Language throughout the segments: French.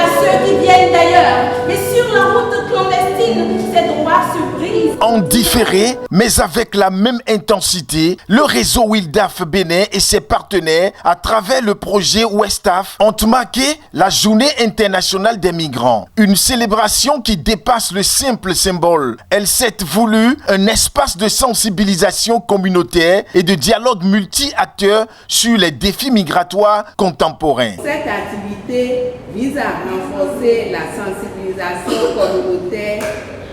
à ceux qui viennent d'ailleurs. Mais sur la route clandestine, ces droits se brisent. En différé, mais avec la même intensité, le réseau WILDAF Bénin et ses partenaires, à travers le projet Westaf, ont marqué la Journée internationale des migrants. Une célébration qui dépasse le simple symbole. Elle s'est voulue un espace de sensibilisation communautaire et de dialogue multi-acteurs sur les défis migratoires contemporains. Cette activité vise à renforcer la sensibilisation communautaire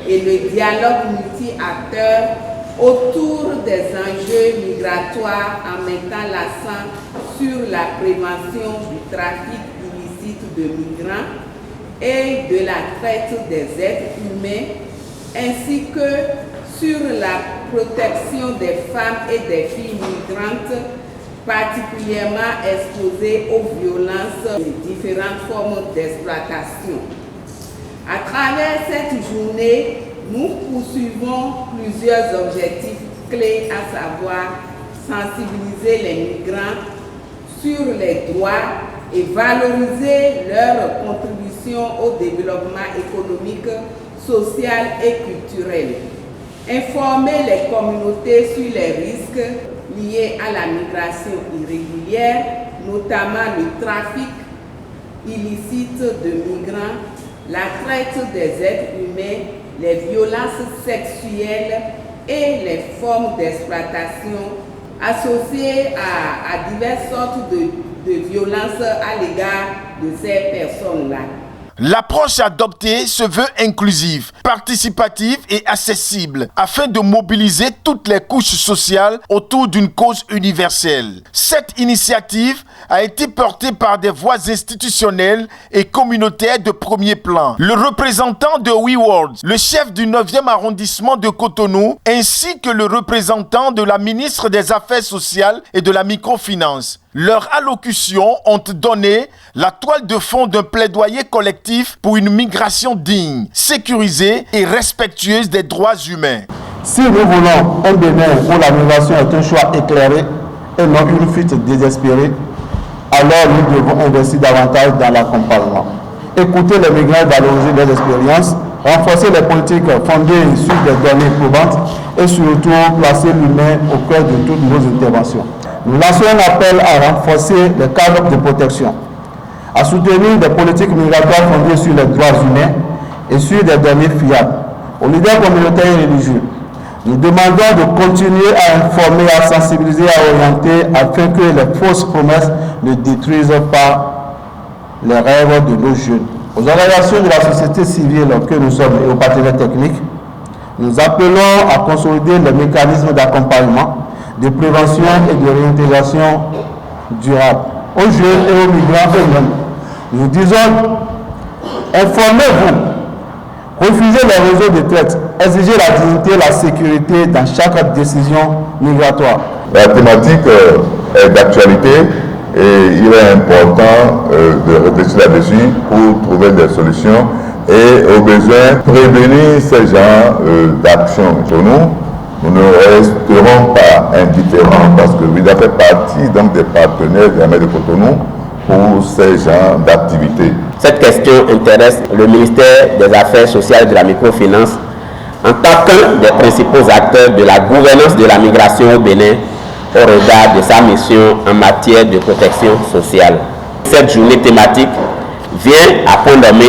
et le dialogue multi-acteurs autour des enjeux migratoires en mettant l'accent sur la prévention du trafic illicite de migrants et de la traite des êtres humains, ainsi que sur la protection des femmes et des filles migrantes particulièrement exposées aux violences et différentes formes d'exploitation. À travers cette journée, nous poursuivons plusieurs objectifs clés, à savoir sensibiliser les migrants sur les droits et valoriser leur contribution au développement économique, social et culturel. Informer les communautés sur les risques liés à la migration irrégulière, notamment le trafic illicite de migrants, la traite des êtres humains, les violences sexuelles et les formes d'exploitation associées à diverses sortes de violences à l'égard de ces personnes-là. L'approche adoptée se veut inclusive, participative et accessible afin de mobiliser toutes les couches sociales autour d'une cause universelle. Cette initiative a été portée par des voix institutionnelles et communautaires de premier plan. Le représentant de WeWorld, le chef du 9e arrondissement de Cotonou, ainsi que le représentant de la ministre des Affaires sociales et de la microfinance. Leurs allocutions ont donné la toile de fond d'un plaidoyer collectif pour une migration digne, sécurisée et respectueuse des droits humains. Si nous voulons un Bénin où la migration est un choix éclairé et non une fuite désespérée, alors nous devons investir davantage dans l'accompagnement. Écouter les migrants et valoriser leurs expériences, renforcer les politiques fondées sur des données probantes et surtout placer l'humain au cœur de toutes nos interventions. Nous lançons un appel à renforcer les cadres de protection, à soutenir des politiques migratoires fondées sur les droits humains et sur des données fiables. Aux leaders communautaires et religieux, nous demandons de continuer à informer, à sensibiliser, à orienter afin que les fausses promesses ne détruisent pas les rêves de nos jeunes. Aux organisations de la société civile que nous sommes et aux partenaires techniques, nous appelons à consolider les mécanismes d'accompagnement, de prévention et de réintégration durable aux jeunes et aux migrants eux-mêmes. Nous disons, informez-vous, refusez les réseaux de traite, exigez la dignité et la sécurité dans chaque décision migratoire. La thématique est d'actualité et il est important de réfléchir là-dessus pour trouver des solutions et au besoin prévenir ces genres d'actions. Pour nous, nous ne resterons pas indifférents parce que vous avez fait partie donc des partenaires de la mer de Cotonou pour ces genres d'activités. Cette question intéresse le ministère des Affaires sociales et de la microfinance en tant qu'un des principaux acteurs de la gouvernance de la migration au Bénin au regard de sa mission en matière de protection sociale. Cette journée thématique vient à point nommé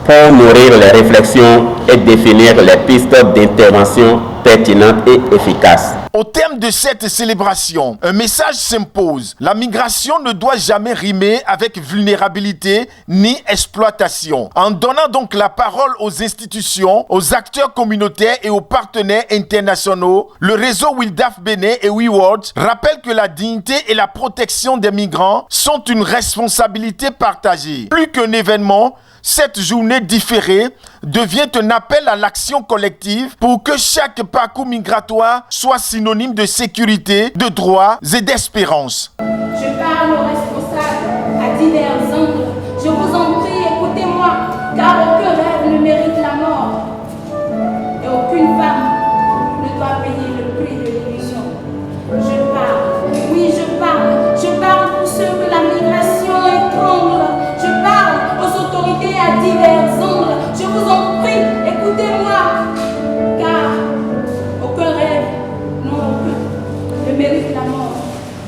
pour nourrir les réflexions et définir les pistes d'intervention pertinentes et efficaces. Au terme de cette célébration, un message s'impose. La migration ne doit jamais rimer avec vulnérabilité ni exploitation. En donnant donc la parole aux institutions, aux acteurs communautaires et aux partenaires internationaux, le réseau WILDAF Bénin et WeWorld rappellent que la dignité et la protection des migrants sont une responsabilité partagée. Plus qu'un événement, cette journée différée devient un appel à l'action collective pour que chaque parcours migratoire soit synonyme de sécurité, de droits et d'espérance. Je parle aux responsables, à divers